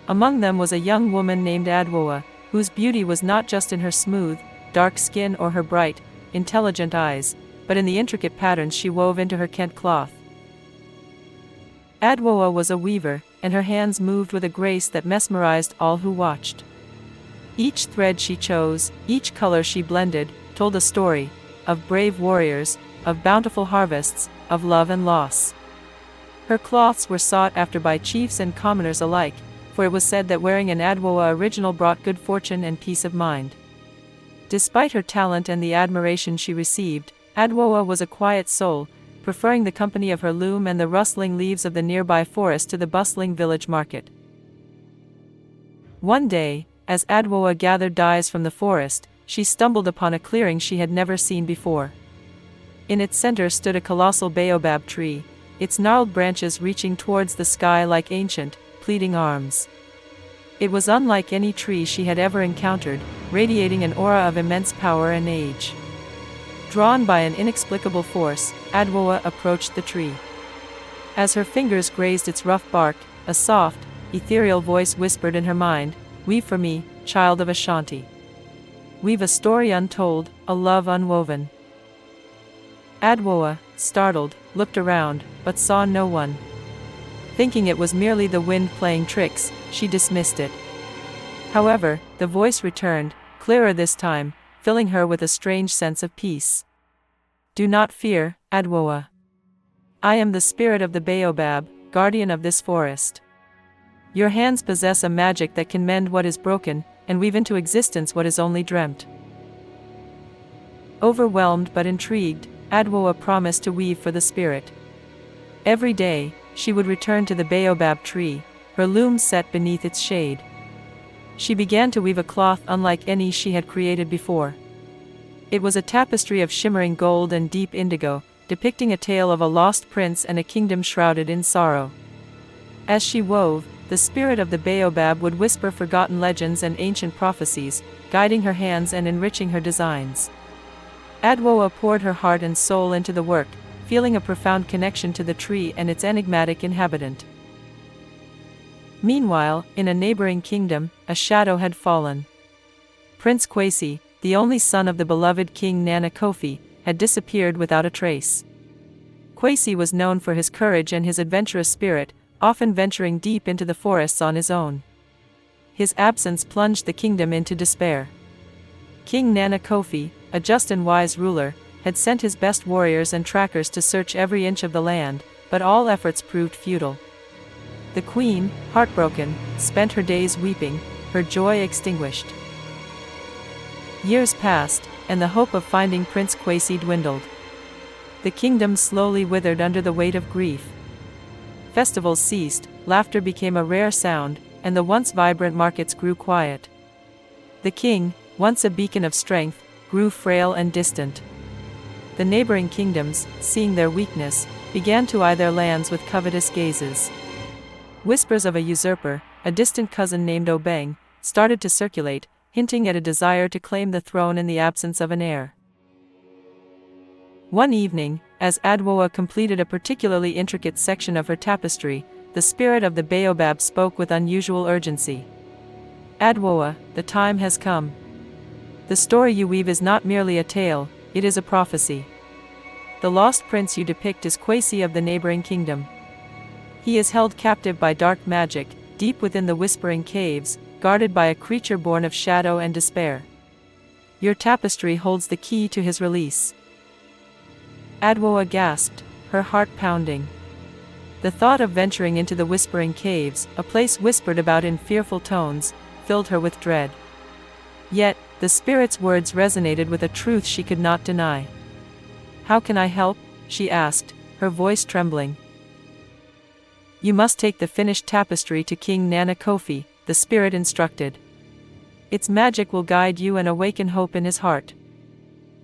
Among them was a young woman named Adwoa, whose beauty was not just in her smooth, dark skin or her bright, intelligent eyes, but in the intricate patterns she wove into her kent cloth. Adwoa was a weaver, and her hands moved with a grace that mesmerized all who watched. Each thread she chose, each color she blended, told a story of brave warriors, of bountiful harvests, of love and loss. Her cloths were sought after by chiefs and commoners alike, for it was said that wearing an Adwoa original brought good fortune and peace of mind. Despite her talent and the admiration she received, Adwoa was a quiet soul, preferring the company of her loom and the rustling leaves of the nearby forest to the bustling village market. One day, as Adwoa gathered dyes from the forest, she stumbled upon a clearing she had never seen before. In its center stood a colossal baobab tree, its gnarled branches reaching towards the sky like ancient, pleading arms. It was unlike any tree she had ever encountered, radiating an aura of immense power and age. Drawn by an inexplicable force, Adwoa approached the tree. As her fingers grazed its rough bark, a soft, ethereal voice whispered in her mind, "Weave for me, child of Ashanti. Weave a story untold, a love unwoven." Adwoa, startled, looked around, but saw no one. Thinking it was merely the wind playing tricks, she dismissed it. However, the voice returned, clearer this time, filling her with a strange sense of peace. "Do not fear, Adwoa. I am the spirit of the Baobab, guardian of this forest. Your hands possess a magic that can mend what is broken, and weave into existence what is only dreamt." Overwhelmed but intrigued, Adwoa promised to weave for the spirit. Every day, she would return to the baobab tree, her loom set beneath its shade. She began to weave a cloth unlike any she had created before. It was a tapestry of shimmering gold and deep indigo, depicting a tale of a lost prince and a kingdom shrouded in sorrow. As she wove, the spirit of the baobab would whisper forgotten legends and ancient prophecies, guiding her hands and enriching her designs. Adwoa poured her heart and soul into the work, feeling a profound connection to the tree and its enigmatic inhabitant. Meanwhile, in a neighboring kingdom, a shadow had fallen. Prince Kwesi, the only son of the beloved King Nana Kofi, had disappeared without a trace. Kwesi was known for his courage and his adventurous spirit, often venturing deep into the forests on his own. His absence plunged the kingdom into despair. King Nana Kofi, a just and wise ruler, had sent his best warriors and trackers to search every inch of the land, but all efforts proved futile. The queen, heartbroken, spent her days weeping, her joy extinguished. Years passed, and the hope of finding Prince Kwesi dwindled. The kingdom slowly withered under the weight of grief. Festivals ceased, laughter became a rare sound, and the once vibrant markets grew quiet. The king, once a beacon of strength, grew frail and distant. The neighboring kingdoms, seeing their weakness, began to eye their lands with covetous gazes. Whispers of a usurper, a distant cousin named Obeng, started to circulate, hinting at a desire to claim the throne in the absence of an heir. One evening, as Adwoa completed a particularly intricate section of her tapestry, the spirit of the baobab spoke with unusual urgency. "Adwoa, the time has come. The story you weave is not merely a tale, it is a prophecy. The lost prince you depict is Kwesi of the neighboring kingdom. He is held captive by dark magic, deep within the whispering caves, guarded by a creature born of shadow and despair. Your tapestry holds the key to his release." Adwoa gasped, her heart pounding. The thought of venturing into the whispering caves, a place whispered about in fearful tones, filled her with dread. Yet, the spirit's words resonated with a truth she could not deny. "How can I help?" she asked, her voice trembling. "You must take the finished tapestry to King Nana Kofi," the spirit instructed. "Its magic will guide you and awaken hope in his heart.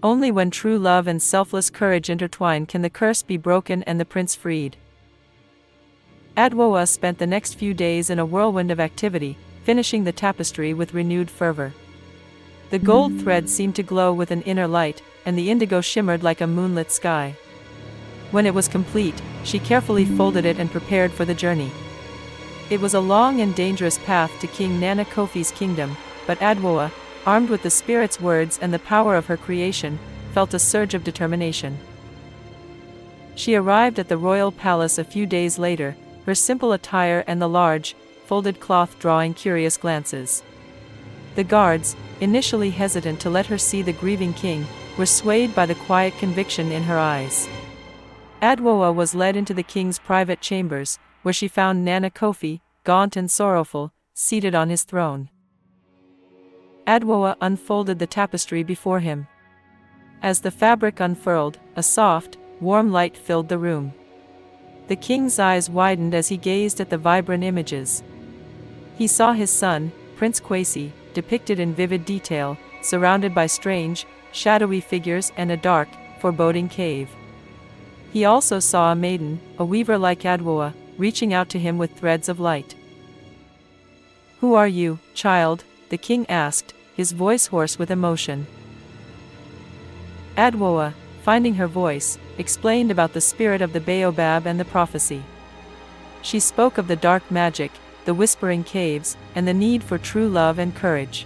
Only when true love and selfless courage intertwine can the curse be broken and the prince freed." Adwoa spent the next few days in a whirlwind of activity, finishing the tapestry with renewed fervor. The gold thread seemed to glow with an inner light, and the indigo shimmered like a moonlit sky. When it was complete, she carefully folded it and prepared for the journey. It was a long and dangerous path to King Nana Kofi's kingdom, but Adwoa, armed with the spirit's words and the power of her creation, felt a surge of determination. She arrived at the royal palace a few days later, her simple attire and the large, folded cloth drawing curious glances. The guards, initially hesitant to let her see the grieving king, were swayed by the quiet conviction in her eyes. Adwoa was led into the king's private chambers, where she found Nana Kofi, gaunt and sorrowful, seated on his throne. Adwoa unfolded the tapestry before him. As the fabric unfurled, a soft, warm light filled the room. The king's eyes widened as he gazed at the vibrant images. He saw his son, Prince Kwesi, depicted in vivid detail, surrounded by strange, shadowy figures and a dark, foreboding cave. He also saw a maiden, a weaver like Adwoa, reaching out to him with threads of light. "Who are you, child?" the king asked, his voice hoarse with emotion. Adwoa, finding her voice, explained about the spirit of the Baobab and the prophecy. She spoke of the dark magic, the whispering caves, and the need for true love and courage.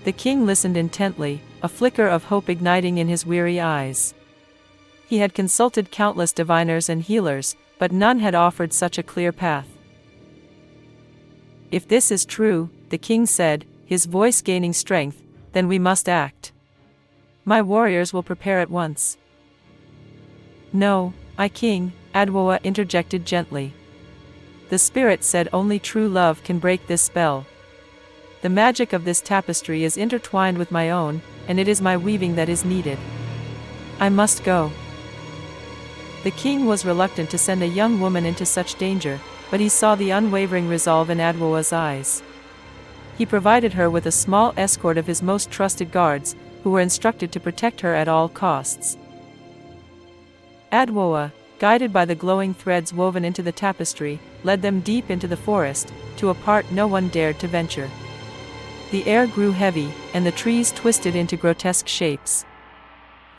The king listened intently, a flicker of hope igniting in his weary eyes. He had consulted countless diviners and healers, but none had offered such a clear path. "If this is true," the king said, his voice gaining strength, "then we must act. My warriors will prepare at once." "No, my king," Adwoa interjected gently. "The spirit said only true love can break this spell. The magic of this tapestry is intertwined with my own, and it is my weaving that is needed. I must go." The king was reluctant to send a young woman into such danger, but he saw the unwavering resolve in Adwoa's eyes. He provided her with a small escort of his most trusted guards, who were instructed to protect her at all costs. Adwoa, guided by the glowing threads woven into the tapestry, led them deep into the forest, to a part no one dared to venture. The air grew heavy, and the trees twisted into grotesque shapes.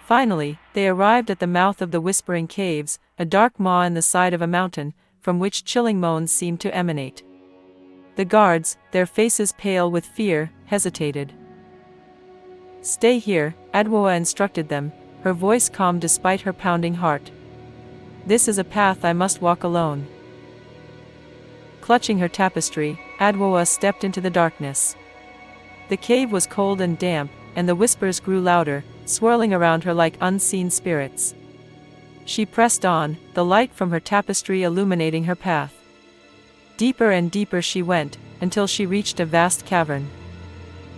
Finally, they arrived at the mouth of the Whispering Caves, a dark maw in the side of a mountain, from which chilling moans seemed to emanate. The guards, their faces pale with fear, hesitated. "Stay here," Adwoa instructed them, her voice calm despite her pounding heart. "This is a path I must walk alone." Clutching her tapestry, Adwoa stepped into the darkness. The cave was cold and damp, and the whispers grew louder, swirling around her like unseen spirits. She pressed on, the light from her tapestry illuminating her path. Deeper and deeper she went, until she reached a vast cavern.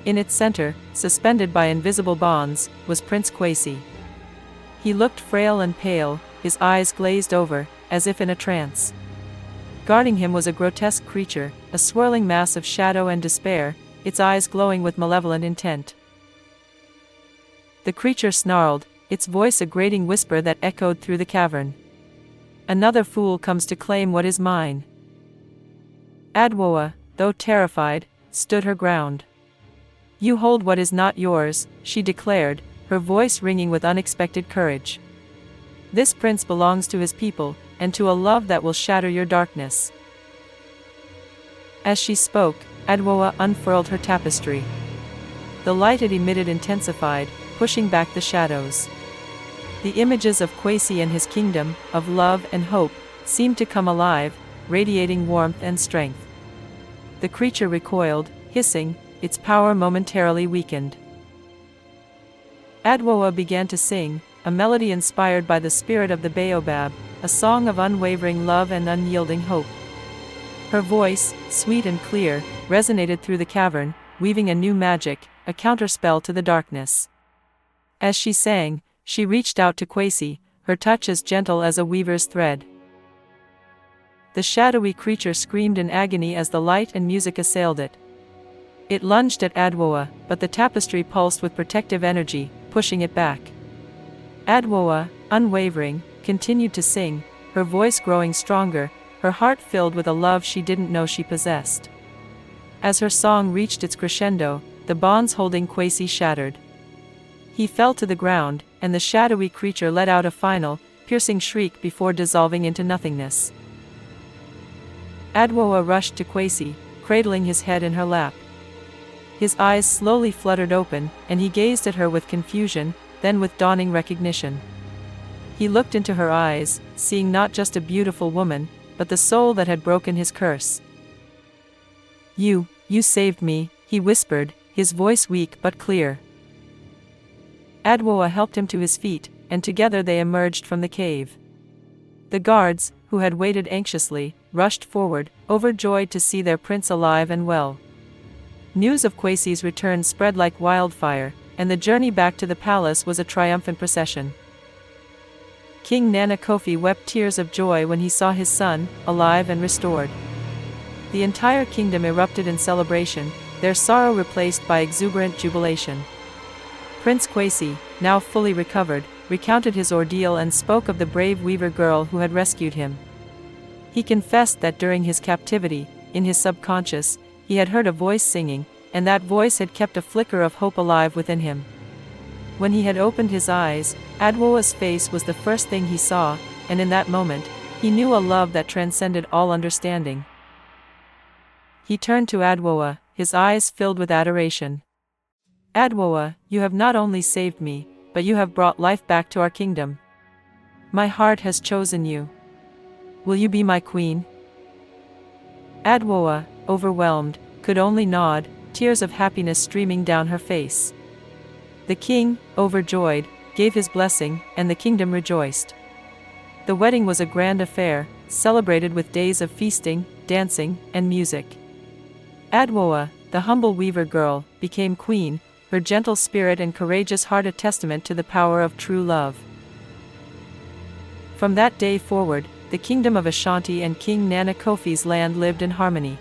In its center, suspended by invisible bonds, was Prince Kwesi. He looked frail and pale, his eyes glazed over, as if in a trance. Guarding him was a grotesque creature, a swirling mass of shadow and despair, its eyes glowing with malevolent intent. The creature snarled, its voice a grating whisper that echoed through the cavern. "Another fool comes to claim what is mine." Adwoa, though terrified, stood her ground. "You hold what is not yours," she declared, her voice ringing with unexpected courage. "This prince belongs to his people, and to a love that will shatter your darkness." As she spoke, Adwoa unfurled her tapestry. The light it emitted intensified, pushing back the shadows. The images of Kwesi and his kingdom, of love and hope, seemed to come alive, radiating warmth and strength. The creature recoiled, hissing, its power momentarily weakened. Adwoa began to sing, a melody inspired by the spirit of the Baobab, a song of unwavering love and unyielding hope. Her voice, sweet and clear, resonated through the cavern, weaving a new magic, a counterspell to the darkness. As she sang, she reached out to Kwesi, her touch as gentle as a weaver's thread. The shadowy creature screamed in agony as the light and music assailed it. It lunged at Adwoa, but the tapestry pulsed with protective energy, pushing it back. Adwoa, unwavering, continued to sing, her voice growing stronger, her heart filled with a love she didn't know she possessed. As her song reached its crescendo, the bonds holding Kwesi shattered. He fell to the ground, and the shadowy creature let out a final, piercing shriek before dissolving into nothingness. Adwoa rushed to Kwesi, cradling his head in her lap. His eyes slowly fluttered open, and he gazed at her with confusion, then with dawning recognition. He looked into her eyes, seeing not just a beautiful woman, but the soul that had broken his curse. You saved me," he whispered, his voice weak but clear. Adwoa helped him to his feet, and together they emerged from the cave. The guards, who had waited anxiously, rushed forward, overjoyed to see their prince alive and well. News of Kwesi's return spread like wildfire, and the journey back to the palace was a triumphant procession. King Nana Kofi wept tears of joy when he saw his son, alive and restored. The entire kingdom erupted in celebration, their sorrow replaced by exuberant jubilation. Prince Kwesi, now fully recovered, recounted his ordeal and spoke of the brave weaver girl who had rescued him. He confessed that during his captivity, in his subconscious, he had heard a voice singing, and that voice had kept a flicker of hope alive within him. When he had opened his eyes, Adwoa's face was the first thing he saw, and in that moment, he knew a love that transcended all understanding. He turned to Adwoa, his eyes filled with adoration. "Adwoa, you have not only saved me, but you have brought life back to our kingdom. My heart has chosen you. Will you be my queen?" Adwoa, overwhelmed, could only nod, tears of happiness streaming down her face. The king, overjoyed, gave his blessing, and the kingdom rejoiced. The wedding was a grand affair, celebrated with days of feasting, dancing, and music. Adwoa, the humble weaver girl, became queen, her gentle spirit and courageous heart a testament to the power of true love. From that day forward, the kingdom of Ashanti and King Nana Kofi's land lived in harmony.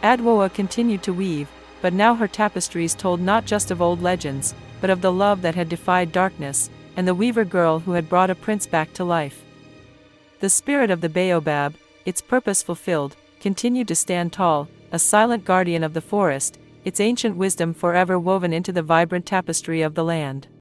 Adwoa continued to weave, but now her tapestries told not just of old legends, but of the love that had defied darkness, and the weaver girl who had brought a prince back to life. The spirit of the Baobab, its purpose fulfilled, continued to stand tall, a silent guardian of the forest, its ancient wisdom forever woven into the vibrant tapestry of the land.